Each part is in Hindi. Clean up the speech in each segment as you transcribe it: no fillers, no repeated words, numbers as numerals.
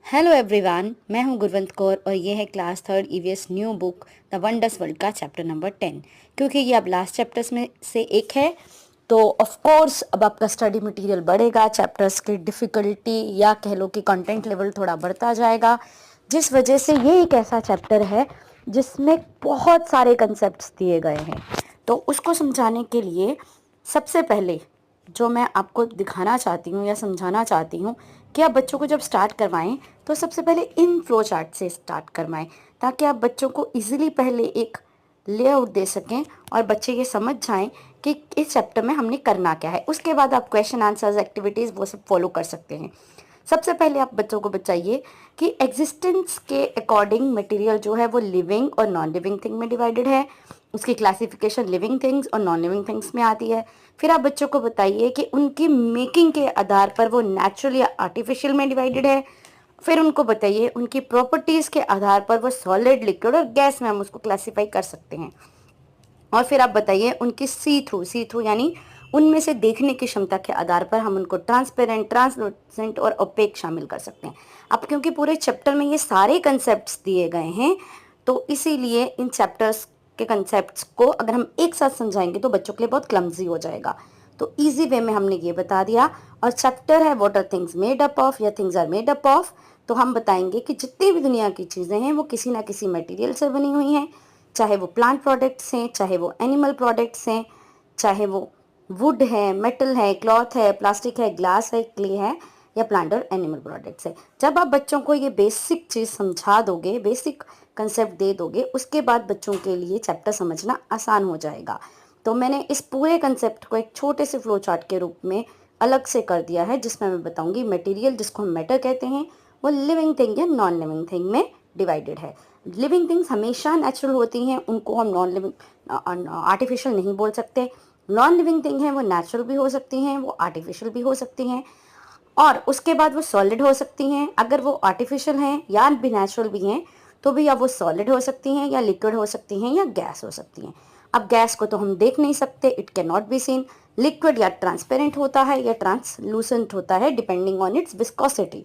हेलो एवरीवन, मैं हूं गुरवंत कौर और ये है class third EVS new book the wonders world का चैप्टर नंबर 10। क्योंकि ये अब लास्ट चैप्टर्स में से एक है तो ऑफ कोर्स अब आपका स्टडी मटेरियल बढ़ेगा, चैप्टर्स की डिफ़िकल्टी या कह लो कि कंटेंट लेवल थोड़ा बढ़ता जाएगा, जिस वजह से ये एक ऐसा चैप्टर है जिसमें बहुत सारे कंसेप्ट्स दिए गए हैं। तो उसको समझाने के लिए सबसे पहले जो मैं आपको दिखाना चाहती हूँ या समझाना चाहती हूँ कि आप बच्चों को जब स्टार्ट करवाएं तो सबसे पहले इन फ्लो चार्ट से स्टार्ट करवाएं, ताकि आप बच्चों को इजीली पहले एक लेआउट दे सकें और बच्चे ये समझ जाएं कि इस चैप्टर में हमने करना क्या है। उसके बाद आप क्वेश्चन आंसर्स एक्टिविटीज़ वो सब फॉलो कर सकते हैं। सबसे पहले आप बच्चों को बताइए कि एग्जिस्टेंस के अकॉर्डिंग मटेरियल जो है वो लिविंग और नॉन लिविंग थिंग में डिवाइडेड है। उसकी क्लासिफिकेशन लिविंग थिंग्स और नॉन लिविंग थिंग्स में आती है। फिर आप बच्चों को बताइए कि उनकी मेकिंग के आधार पर वो नेचुरल या आर्टिफिशियल में डिवाइडेड है। फिर उनको बताइए उनकी प्रॉपर्टीज़ के आधार पर वो सॉलिड, लिक्विड और गैस में हम उसको क्लासीफाई कर सकते हैं। और फिर आप बताइए उनकी सी थ्रू यानी उनमें से देखने की क्षमता के आधार पर हम उनको ट्रांसपेरेंट, ट्रांसलूसेंट और ओपेक शामिल कर सकते हैं। अब क्योंकि पूरे चैप्टर में ये सारे कंसेप्ट्स दिए गए हैं तो इसीलिए इन चैप्टर्स के कंसेप्ट्स को अगर हम एक साथ समझाएंगे तो बच्चों के लिए बहुत क्लमजी हो जाएगा। तो इजी वे में हमने ये बता दिया। और चैप्टर है what are things made up of या things are made up of. तो हम बताएंगे कि जितनी भी दुनिया की चीज़ें हैं वो किसी ना किसी मटेरियल से बनी हुई हैं, चाहे वो प्लांट प्रोडक्ट्स हैं, चाहे वो एनिमल प्रोडक्ट्स हैं, चाहे वो वुड है, मेटल है, क्लॉथ है, प्लास्टिक है, ग्लास है, क्ले है या प्लांट और एनिमल प्रोडक्ट्स है। जब आप बच्चों को ये बेसिक चीज़ समझा दोगे, बेसिक कंसेप्ट दे दोगे, उसके बाद बच्चों के लिए चैप्टर समझना आसान हो जाएगा। तो मैंने इस पूरे कंसेप्ट को एक छोटे से फ्लो चार्ट के रूप में अलग से कर दिया है, जिसमें मैं बताऊंगी मटेरियल जिसको हम मैटर कहते हैं वो लिविंग थिंग या नॉन लिविंग थिंग में डिवाइडेड है। लिविंग थिंग्स हमेशा नेचुरल होती हैं, उनको हम नॉन लिविंग आर्टिफिशियल नहीं बोल सकते। नॉन लिविंग थिंग है वो नेचुरल भी हो सकती हैं, वो आर्टिफिशियल भी हो सकती हैं, और उसके बाद वो सॉलिड हो सकती हैं। अगर वो आर्टिफिशियल हैं या भी नेचुरल भी हैं तो भी या वो सॉलिड हो सकती हैं या लिक्विड हो सकती हैं या गैस हो सकती हैं। अब गैस को तो हम देख नहीं सकते, it can not be seen. Liquid या ट्रांसपेरेंट होता है या ट्रांसलूसेंट होता है डिपेंडिंग ऑन इट्स विस्कोसिटी,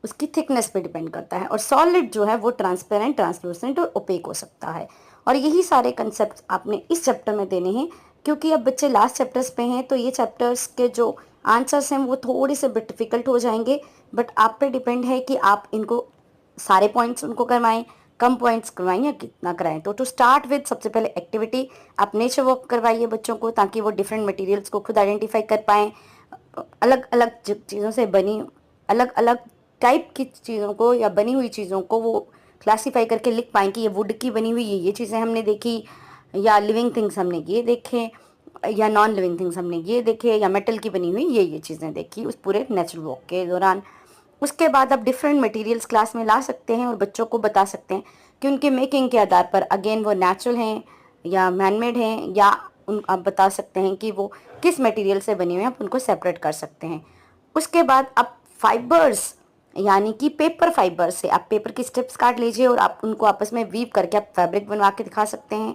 उसकी थिकनेस पे डिपेंड करता है। और सॉलिड जो है वो ट्रांसपेरेंट, ट्रांसलूसेंट और ओपेक हो सकता है। और यही सारे कंसेप्ट आपने इस चैप्टर में देने हैं। क्योंकि अब बच्चे लास्ट चैप्टर्स पे हैं तो ये चैप्टर्स के जो आंसर्स हैं वो थोड़े से बिट डिफिकल्ट हो जाएंगे, बट आप पे डिपेंड है कि आप इनको सारे पॉइंट्स उनको करवाएं, कम पॉइंट्स करवाएं या कितना कराएं। तो टू स्टार्ट विद सबसे पहले एक्टिविटी आप नेचर वॉक करवाइए बच्चों को, ताकि वो डिफरेंट मटेरियल्स को खुद आइडेंटिफाई कर पाएँ। अलग अलग चीज़ों से बनी अलग अलग टाइप की चीज़ों को या बनी हुई चीज़ों को वो क्लासीफाई करके लिख पाएँ कि ये वुड की बनी हुई ये चीज़ें हमने देखी, या लिविंग थिंग्स हमने ये देखे, या नॉन लिविंग थिंग्स हमने ये देखे, या मेटल की बनी हुई ये चीज़ें देखी उस पूरे नेचुरल वॉक के दौरान। उसके बाद आप डिफरेंट मटेरियल्स क्लास में ला सकते हैं और बच्चों को बता सकते हैं कि उनके मेकिंग के आधार पर अगेन वो नेचुरल हैं या मैनमेड हैं, या उन आप बता सकते हैं कि वो किस मटेरियल से बनी हुई हैं, आप उनको सेपरेट कर सकते हैं। उसके बाद आप फाइबर्स यानी कि पेपर फाइबर से आप पेपर की स्ट्रिप्स काट लीजिए और आप उनको आपस में वीव करके आप फैब्रिक बनवा के दिखा सकते हैं।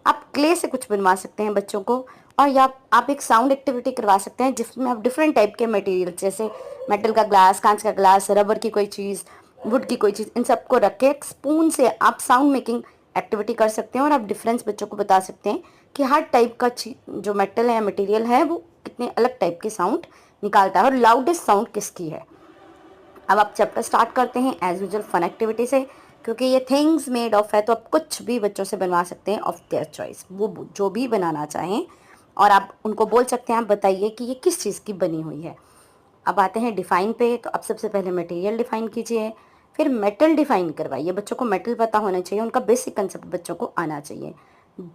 आप क्ले से कुछ बनवा सकते हैं बच्चों को, और या आप एक साउंड एक्टिविटी करवा सकते हैं जिसमें आप डिफरेंट टाइप के मटेरियल जैसे मेटल का ग्लास, कांच का ग्लास, रबर की कोई चीज़, वुड की कोई चीज़, इन सबको रख के एक स्पून से आप साउंड मेकिंग एक्टिविटी कर सकते हैं। और आप डिफरेंस बच्चों को बता सकते हैं कि हर टाइप का जो मेटल है या मटेरियल है वो कितने अलग टाइप की साउंड निकालता है और लाउडेस्ट साउंड किसकी है। अब आप चैप्टर स्टार्ट करते हैं एज यूजल फन एक्टिविटी से, क्योंकि ये थिंग्स मेड ऑफ है तो आप कुछ भी बच्चों से बनवा सकते हैं ऑफ देयर चॉइस, वो जो भी बनाना चाहें। और आप उनको बोल सकते हैं आप बताइए कि ये किस चीज़ की बनी हुई है। अब आते हैं डिफ़ाइन पे। तो अब सबसे पहले मटेरियल डिफ़ाइन कीजिए, फिर मेटल डिफ़ाइन करवाइए। बच्चों को मेटल पता होना चाहिए, उनका बेसिक कंसेप्ट बच्चों को आना चाहिए।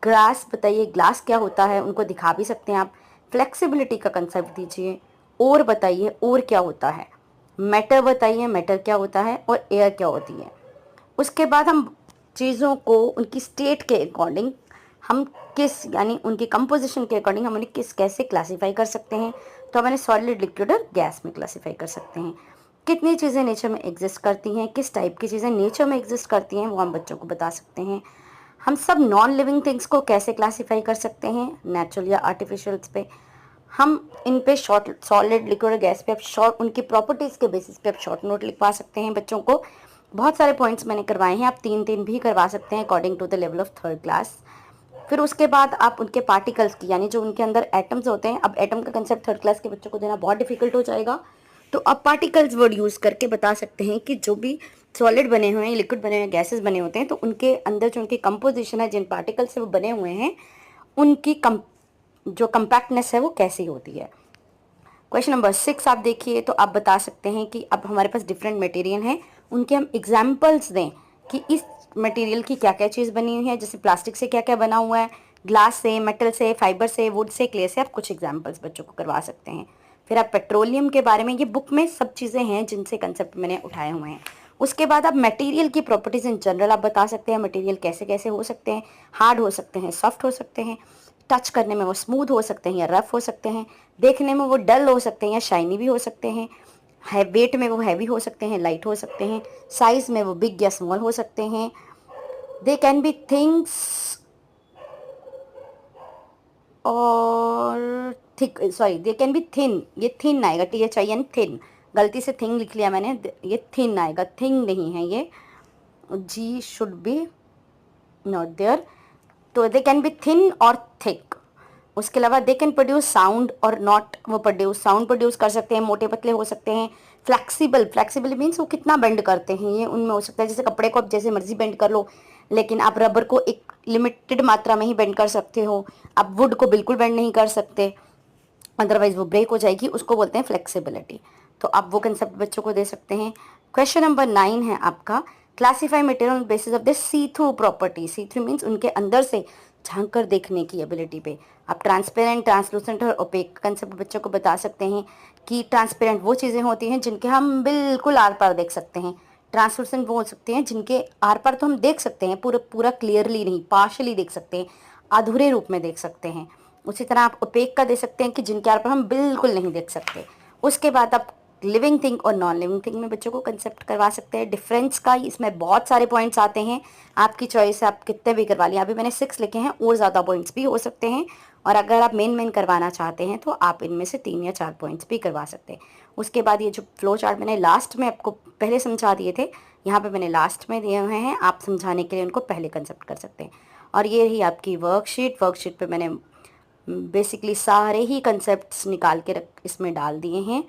ग्लास बताइए, ग्लास क्या होता है, उनको दिखा भी सकते हैं आप। फ्लेक्सिबिलिटी का कंसेप्ट दीजिए। और बताइए और क्या होता है। मैटर बताइए, मैटर क्या होता है और एयर क्या होती है। उसके बाद हम चीज़ों को उनकी स्टेट के अकॉर्डिंग हम किस यानी उनकी कंपोजिशन के अकॉर्डिंग हम उन्हें किस कैसे क्लासीफाई कर सकते हैं। तो हम उन्हें सॉलिड, लिक्विड और गैस में क्लासीफाई कर सकते हैं। कितनी चीज़ें नेचर में एग्जिस्ट करती हैं, किस टाइप की चीज़ें नेचर में एग्जिस्ट करती हैं, वो हम बच्चों को बता सकते हैं। हम सब नॉन लिविंग थिंग्स को कैसे क्लासीफाई कर सकते हैं, नेचुरल या आर्टिफिशियल्स पे। हम इन पे शॉर्ट, सॉलिड, लिक्विड और गैस पे आप शॉर्ट, उनकी प्रॉपर्टीज़ के बेसिस पे आप शॉर्ट नोट लिखवा सकते हैं बच्चों को। बहुत सारे पॉइंट्स मैंने करवाए हैं, आप 3-3 भी करवा सकते हैं according to the level of third class. फिर उसके बाद आप उनके पार्टिकल्स की, यानी जो उनके अंदर एटम्स होते हैं, अब एटम का कंसेप्ट थर्ड क्लास के बच्चों को देना बहुत डिफिकल्ट हो जाएगा, तो आप पार्टिकल्स वर्ड यूज़ करके बता सकते हैं कि जो भी सॉलिड बने हुए हैं, लिक्विड बने हुए हैं, गैसेस बने होते हैं, तो उनके अंदर जो उनकी कंपोजिशन है, जिन पार्टिकल से वो बने हुए हैं, उनकी जो कंपैक्टनेस है वो कैसी होती है। क्वेश्चन नंबर 6 आप देखिए, तो आप बता सकते हैं कि अब हमारे पास डिफरेंट मटेरियल हैं, उनके हम एग्जाम्पल्स दें कि इस मटेरियल की क्या क्या चीज़ बनी हुई है, जैसे प्लास्टिक से क्या क्या बना हुआ है, ग्लास से, मेटल से, फाइबर से, वुड से, क्ले से, आप कुछ एग्जाम्पल्स बच्चों को करवा सकते हैं। फिर आप पेट्रोलियम के बारे में, ये बुक में सब चीज़ें हैं जिनसे कंसेप्ट मैंने उठाए हुए हैं। उसके बाद आप मटेरियल की प्रॉपर्टीज़ इन जनरल आप बता सकते हैं, मटेरियल कैसे कैसे हो सकते हैं, हार्ड हो सकते हैं, सॉफ्ट हो सकते हैं, टच करने में वो स्मूथ हो सकते हैं या रफ हो सकते हैं, देखने में वो डल हो सकते हैं या शाइनी भी हो सकते हैं, है वेट में वो हैवी हो सकते हैं, लाइट हो सकते हैं, साइज में वो बिग या स्मॉल हो सकते हैं, दे कैन बी थिंग्स और thick, sorry they can be thin, ये थिन आएगा, THIN थिन, गलती से थिंग लिख लिया मैंने, ये थिन आएगा, थिंग नहीं है ये, जी शुड बी नॉट देयर, तो दे कैन बी थिन और थिक। उसके अलावा दे कैन प्रोड्यूस साउंड और नॉट, वो प्रोड्यूस साउंड प्रोड्यूस कर सकते हैं, मोटे पतले हो सकते हैं, फ्लेक्सिबल, फ्लेक्सिबल मीन्स वो कितना बेंड करते हैं, ये उनमें हो सकता है, जैसे कपड़े को आप जैसे मर्जी बेंड कर लो, लेकिन आप रबर को एक लिमिटेड मात्रा में ही बेंड कर सकते हो, आप वुड को बिल्कुल बेंड नहीं कर सकते, अदरवाइज वो ब्रेक हो जाएगी, उसको बोलते हैं फ्लेक्सिबिलिटी। तो आप वो कंसेप्ट बच्चों को दे सकते हैं। क्वेश्चन नंबर 9 है आपका, classify material on basis of the see through property. See through means उनके अंदर से झांक कर देखने की एबिलिटी पे। आप ट्रांसपेरेंट, ट्रांसलूसेंट और ओपेक कंसेप्ट बच्चों को बता सकते हैं कि ट्रांसपेरेंट वो चीज़ें होती हैं जिनके हम बिल्कुल आर पार देख सकते हैं, ट्रांसलूसेंट वो हो सकते हैं जिनके आर पार तो हम देख सकते हैं, पूरा पूरा क्लियरली नहीं, पार्शली देख सकते हैं, अधूरे रूप में देख सकते हैं। उसी तरह आप ओपेक का दे सकते हैं कि जिनके आर पर हम बिल्कुल नहीं देख सकते। उसके बाद आप लिविंग थिंग और नॉन लिविंग थिंग में बच्चों को कंसेप्ट करवा सकते हैं। डिफरेंस का इसमें बहुत सारे पॉइंट्स आते हैं, आपकी चॉइस है, आप कितने भी करवा लें। अभी मैंने 6 लिखे हैं, और ज़्यादा पॉइंट्स भी हो सकते हैं, और अगर आप मेन करवाना चाहते हैं तो आप इनमें से 3 या 4 पॉइंट्स भी करवा सकते हैं। उसके बाद ये जो फ्लो चार्ट मैंने लास्ट में आपको पहले समझा दिए थे, यहाँ पे मैंने लास्ट में दिए हुए हैं, आप समझाने के लिए उनको पहले कंसेप्ट कर सकते हैं। और ये रही आपकी वर्कशीट। वर्कशीट पे मैंने बेसिकली सारे ही कंसेप्ट्स निकाल के इसमें डाल दिए हैं,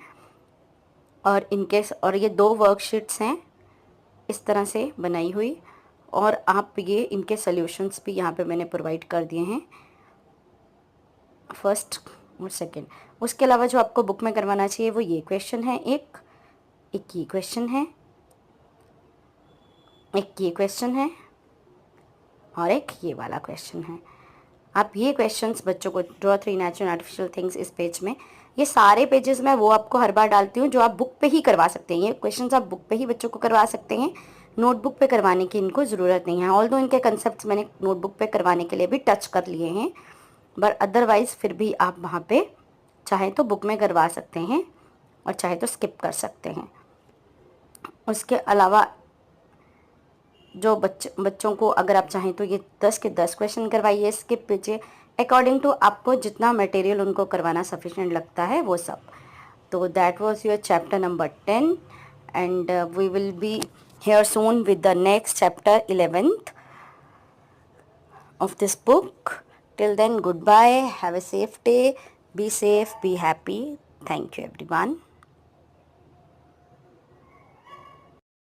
और इनके, और ये 2 वर्कशीट्स हैं इस तरह से बनाई हुई, और आप ये इनके सॉल्यूशंस भी यहाँ पे मैंने प्रोवाइड कर दिए हैं, फर्स्ट और सेकंड। उसके अलावा जो आपको बुक में करवाना चाहिए वो ये क्वेश्चन है, एक ये क्वेश्चन है, एक ये क्वेश्चन है, और एक ये वाला क्वेश्चन है। आप ये क्वेश्चंस बच्चों को, ड्रॉ 3 नेचुरल आर्टिफिशियल थिंग्स, इस पेज में, ये सारे पेजेस मैं वो आपको हर बार डालती हूँ जो आप बुक पे ही करवा सकते हैं। ये क्वेश्चंस आप बुक पे ही बच्चों को करवा सकते हैं, नोटबुक पे करवाने की इनको ज़रूरत नहीं है। ऑल्दो इनके कंसेप्ट मैंने नोटबुक पे करवाने के लिए भी टच कर लिए हैं, बट अदरवाइज़ फिर भी आप वहाँ पे चाहे तो बुक में करवा सकते हैं और चाहे तो स्किप कर सकते हैं। उसके अलावा जो बच्चों को अगर आप चाहें तो ये 10 के 10 क्वेश्चन करवाइए, स्किप कीजिए, अकॉर्डिंग टू आपको जितना मटेरियल उनको करवाना सफिशिएंट लगता है वो सब। तो that was your chapter number 10, and we will be here soon with the next chapter 11th of this book. Till then, goodbye, have a safe day, be safe, be happy. Thank you everyone.